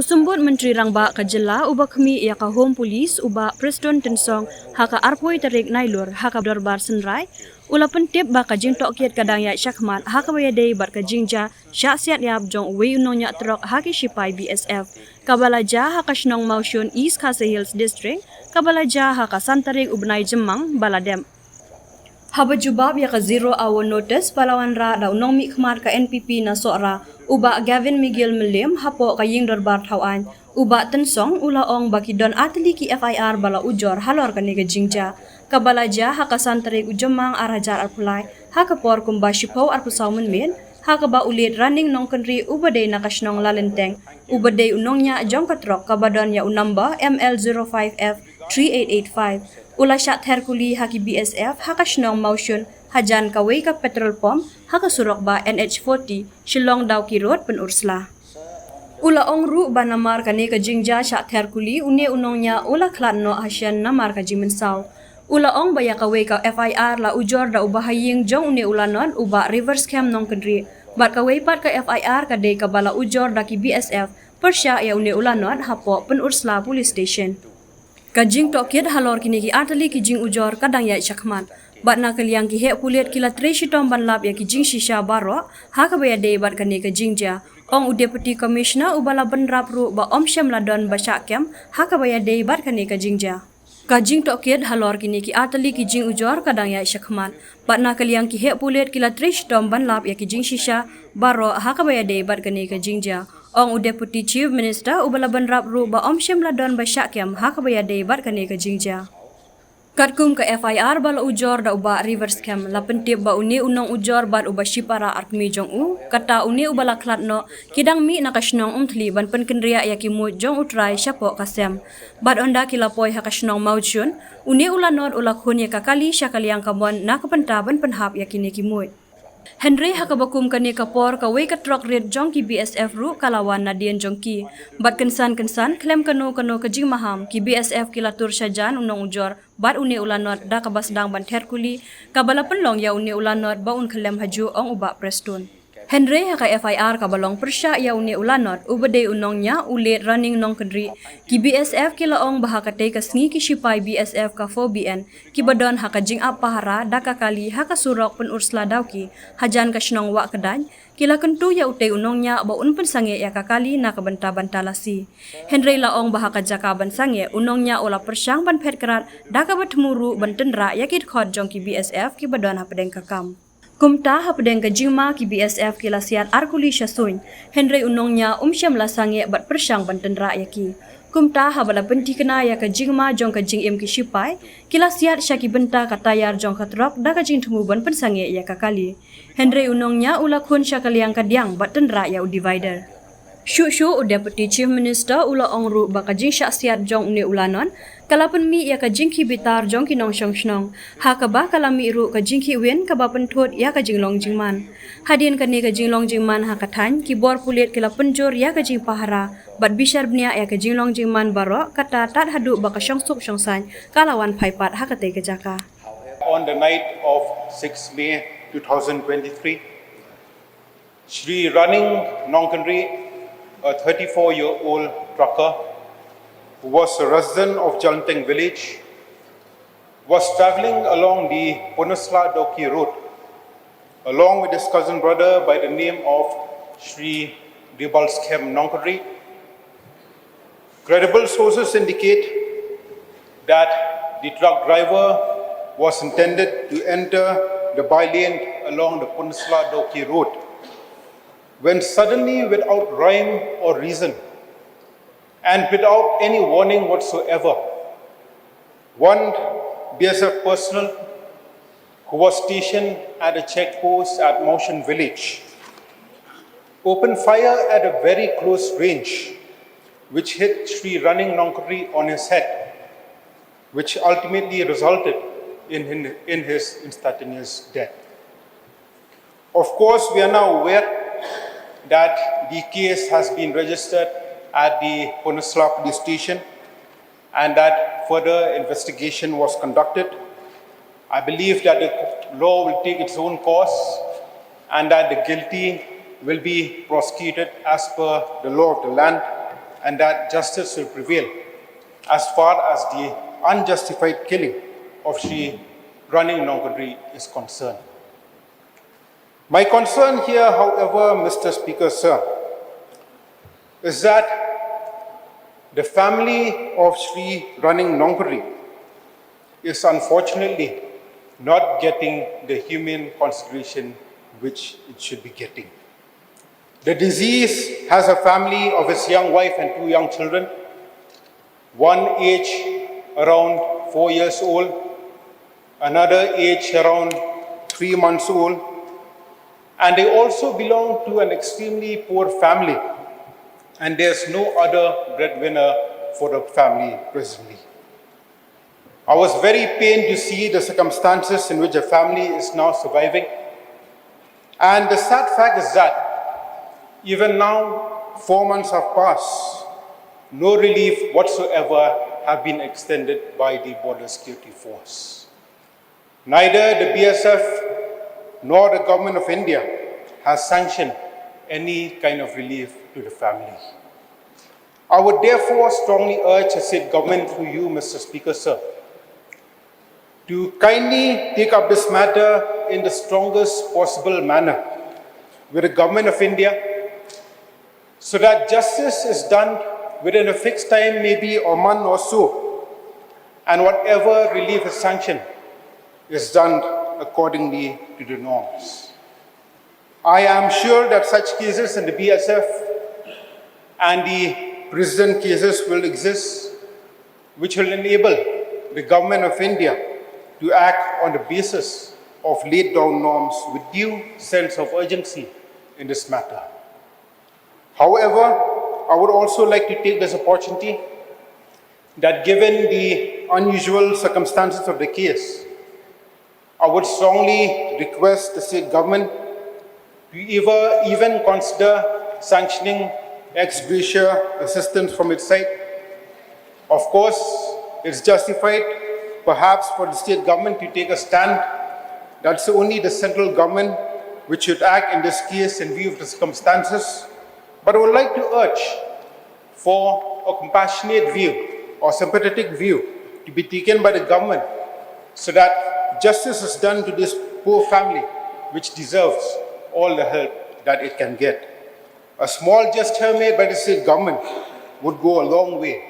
Kusumbut Menteri Rangba Kajela uba kami ia ka Home Police uba Prestone tensong haka arpoi tarik nailur haka dorbar senrai ula pentip ba ka jing tokiat kadang ya syakmat haka baya day bar ka jingja syak siat yap jong wei nongniah trok haki sipai BSF kabalaja haka shnong Mawshun East Khasi Hills District kabalaja haka santarik ubnai jemang baladem. Haba jubab ya ka 0 hour notice palawan ra da unong mi khmat ka NPP na sora uba Gavin Miguel Melim hapo ka ying dorbar thawan uba tensong ula ong baki don atli ki FIR bala ujor halor ka nega jingja kabalaja haka santri ujemang arajar arpulai haka por kumba shipau arpusaw men haka ba ulit running nong kanri uba day nakashnong lalenteng uba day unongnya jong ka trok kabadon ya unamba ML05F 3885 ula syat Herkuli haki BSF haka shnong Mawshun hajan kawai ka petrol pump haka surok ba NH40 Shillong Dawki Road penursla. Ula ong ru ba namar ka ne ka jingja syat Herkuli une unongnya ula klat no hasyan namar ka jimensaw. Ula ong ba ya kawai ka FIR la ujor da ubahaying jong une ula non uba reverse cam nong kendri. Bat kawai pat ka FIR ka de ka bala ujor da ki BSF persya ya une ula non hapo penursla police station. Kajing tokiat halor kini ki atali ki jing ujor kadang ya syakman. Bat na kaliang ki hek puliat kila treshitom banlap ya ki jing shisha baro haka baya day bat kani ka jingja. Ong Deputy Commissioner ubala benrap ru ba om syam ladon ba syakem haka baya day bat kani ka jingja. Kajing tokiat halor kini ki atali ki jing ujor kadang ya syakman. Bat na kaliang ki hek puliat kila treshitom banlap ya ki jing shisha baro haka baya day bat kani ka jingja. Ong Deputy Chief Minister ubala benrap ru ba om syam ladon ba syakem haka baya day bat kani ka jingja. Katkum ka FIR bala ujor da uba reverse cam la pentip ba uni unong ujor bat uba shipara arkmi jong u kata uni ubala klat no kidang mi nakashnong umthli ban penkendria ya kimu jong utrai syapo kasem bat onda kilapoi hakashnong Mawshun uni ula not ula khun ya kakali syakaliang kabon nakapenta ban penhap ya kini kimut. Henry hakabakum kani kapor ka wei ka trok red jongki BSF ru kalawan nadien jongki bat kensan klem kanu ka jing maham ki BSF kilatur syajan unong ujor bat uni ulanot da kabasdang ban Herkuli kabala penlong ya uni ulanot ba un klem haju ong uba Prestone. Henry haka FIR kabalong persya ya uni ulanot ubade unongnya ulit running nong kendri ki BSF kila ong bahakate ka sngi ki sipai BSF ka 4BN ki badon haka jing apahara daka kali haka surok penursla dawki hajan ka shnong wa kedan kila kentu ya utei unongnya ba un pensange ya kakali na kabenta lasi. Henry la ong bahaka jaka ban sange unongnya ola persyang ban phetkerat daka batmuru ban tendra yakit khot jong ki BSF ki badon hapedeng kakam. Kumta hapedeng ka jingma ki BSF kila siat arkuli syasuin Henry unongnya syam la sange bat persyang ban tendra yaki. Kumta habala penti kena ya ka jingma jong ka jing im ki sipai kila siat syaki benta ka tayar jong ka trok da ka jing thumu ban pensange ya kakali. Henry unongnya ula khun syakaliang ka diang bat tendra ya divider. Shu Deputy Chief Minister ula ongru baka jing siat jong uni ulanon kalapan mi ya ka jing ki bitar jong ki nong shnong haka ba kalami ru ka jing ki wen ka ba penthot ya ka jing long jingman hadin ka ne ka jing long jingman haka than ki bor pulit kila penjor ya ka jing pahara bat bishar bnia ya ka jing long jingman baro kata tat hadu baka syongsuk syongsan kalawan phaipat haka te ka jaka. On the night of 6 May 2023 Shri Running Nongkanri, a 34-year-old trucker who was a resident of Jalanteng village, was travelling along the Punasla Doki road along with his cousin brother by the name of Shri Debalskem Nongkanri. Credible sources indicate that the truck driver was intended to enter the bylane along the Punasla Doki road when suddenly, without rhyme or reason, and without any warning whatsoever, one BSF personnel who was stationed at a checkpost at Mawshun village opened fire at a very close range, which hit Shri Running Nongkanri on his head, which ultimately resulted in his instantaneous death. Of course, we are now aware that the case has been registered at the Punasla police station and that further investigation was conducted. I believe that the law will take its own course and that the guilty will be prosecuted as per the law of the land and that justice will prevail as far as the unjustified killing of Shri Running Nongniah is concerned. My concern here, however, Mr. Speaker, sir, is that the family of Shri Running Nongniah is unfortunately not getting the humane consideration which it should be getting. The deceased has a family of his young wife and 2 young children, one age around 4 years old, another age around 3 months old, and they also belong to an extremely poor family, and there's no other breadwinner for the family presently. I was very pained to see the circumstances in which the family is now surviving. And the sad fact is that even now, 4 months have passed, no relief whatsoever have been extended by the Border Security Force. Neither the BSF nor the government of India has sanctioned any kind of relief to the family. I would therefore strongly urge the state government through you, Mr. Speaker, sir, to kindly take up this matter in the strongest possible manner with the government of India so that justice is done within a fixed time, maybe a month or so, and whatever relief is sanctioned is done accordingly to the norms. I am sure that such cases in the BSF and the precedent cases will exist, which will enable the government of India to act on the basis of laid down norms with due sense of urgency in this matter. However, I would also like to take this opportunity that given the unusual circumstances of the case, I would strongly request the state government to even consider sanctioning ex gratia assistance from its side. Of course, it's justified perhaps for the state government to take a stand. That's only the central government which should act in this case in view of the circumstances. But I would like to urge for a compassionate view or sympathetic view to be taken by the government so that justice is done to this poor family which deserves all the help that it can get. A small gesture made by the state government would go a long way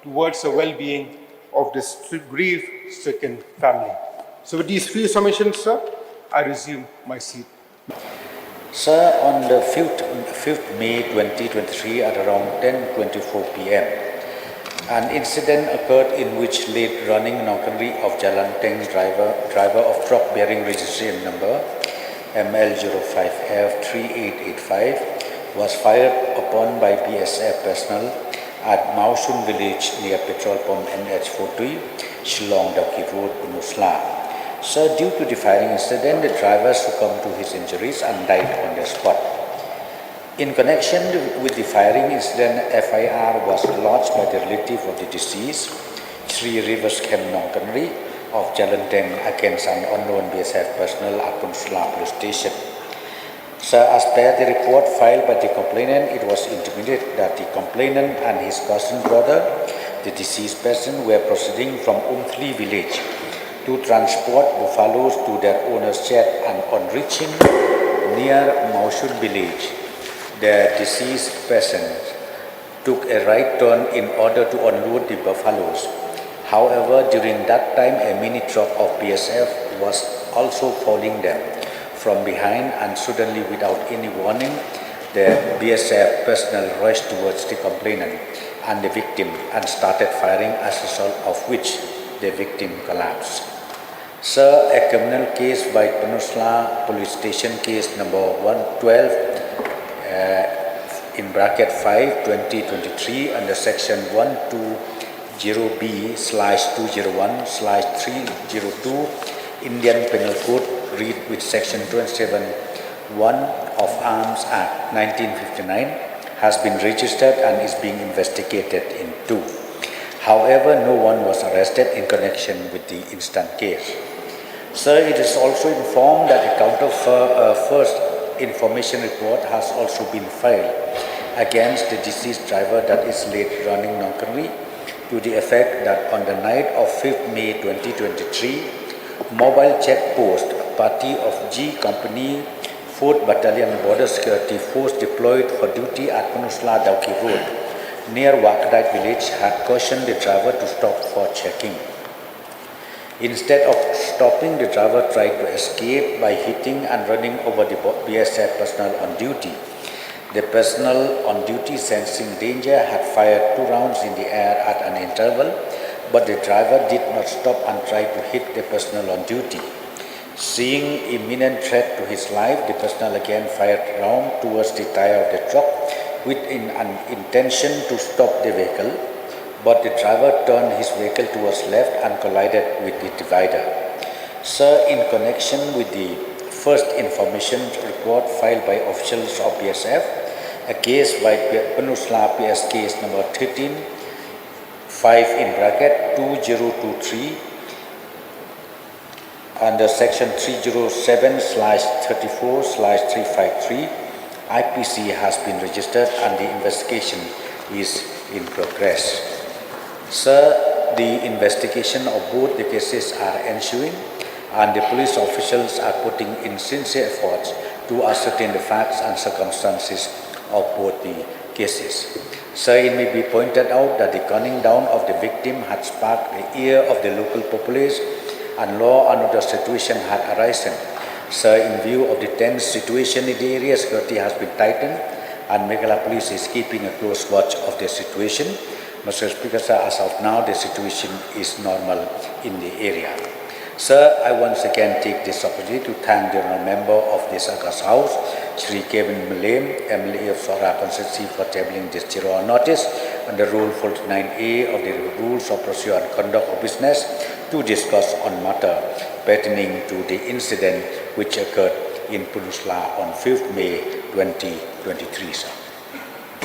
towards the well-being of this grief-stricken family. So with these few submissions, sir, I resume my seat. Sir, on the 5th May 2023 at around 10:24 p.m., an incident occurred in which late Running Nongniah of Jalanteng driver of truck bearing registration number ML05F3885 was fired upon by BSF personnel at Mawshun village near petrol pump NH40, Shillong Daki Road, Punusla. Sir, due to the firing incident, the driver succumbed to his injuries and died on the spot. In connection with the firing incident, FIR was lodged by the relative of the deceased, Sri Rivers Kem Nongniah of Jalanteng, against an unknown BSF personnel at Punusla police station. Sir, as per the report filed by the complainant, it was intimated that the complainant and his cousin brother, the deceased person, were proceeding from Umthli village to transport buffaloes to their owner's shed, and on reaching near Mawshun village, the deceased person took a right turn in order to unload the buffaloes. However, during that time, a mini truck of BSF was also following them from behind, and suddenly, without any warning, the BSF personnel rushed towards the complainant and the victim and started firing, as a result of which the victim collapsed. Sir, a criminal case by Punusla Police Station case number 112 in bracket 5 2023 under section 120B/201/302 Indian Penal Code, read with section 27(1) of Arms Act 1959, has been registered and is being investigated in 2. However, no one was arrested in connection with the instant case. Sir, it is also informed that a counter first information report has also been filed against the deceased driver that is late running nongniah to the effect that on the night of 5th May 2023, mobile check post, party of G Company 4th Battalion Border Security Force deployed for duty at Punusla Dauki Road near Wakadai village had cautioned the driver to stop for checking. Instead of stopping, the driver tried to escape by hitting and running over the BSF personnel on duty. The personnel on duty, sensing danger, had fired 2 rounds in the air at an interval, but the driver did not stop and tried to hit the personnel on duty. Seeing imminent threat to his life, the personnel again fired a round towards the tire of the truck with an intention to stop the vehicle, but the driver turned his vehicle towards left and collided with the divider. Sir, in connection with the first information report filed by officials of BSF, a case by Punusla PS case number 13, 5 in bracket 2023 under section 307/34/353, IPC has been registered and the investigation is in progress. Sir, the investigation of both the cases are ensuing and the police officials are putting in sincere efforts to ascertain the facts and circumstances of both the cases. Sir, it may be pointed out that the gunning down of the victim had sparked the ire of the local populace and law and order situation had arisen. Sir, in view of the tense situation in the area, security has been tightened and Meghalaya Police is keeping a close watch of the situation. Mr. Speaker, sir, as of now, the situation is normal in the area. Sir, I once again take this opportunity to thank the honourable member of this August House, Sri Kevin Malem, MLA of Sora Constituency, for tabling this zero on notice under Rule 49A of the Rules of Procedure and Conduct of Business to discuss on matter pertaining to the incident which occurred in Punusla on 5th May 2023, sir.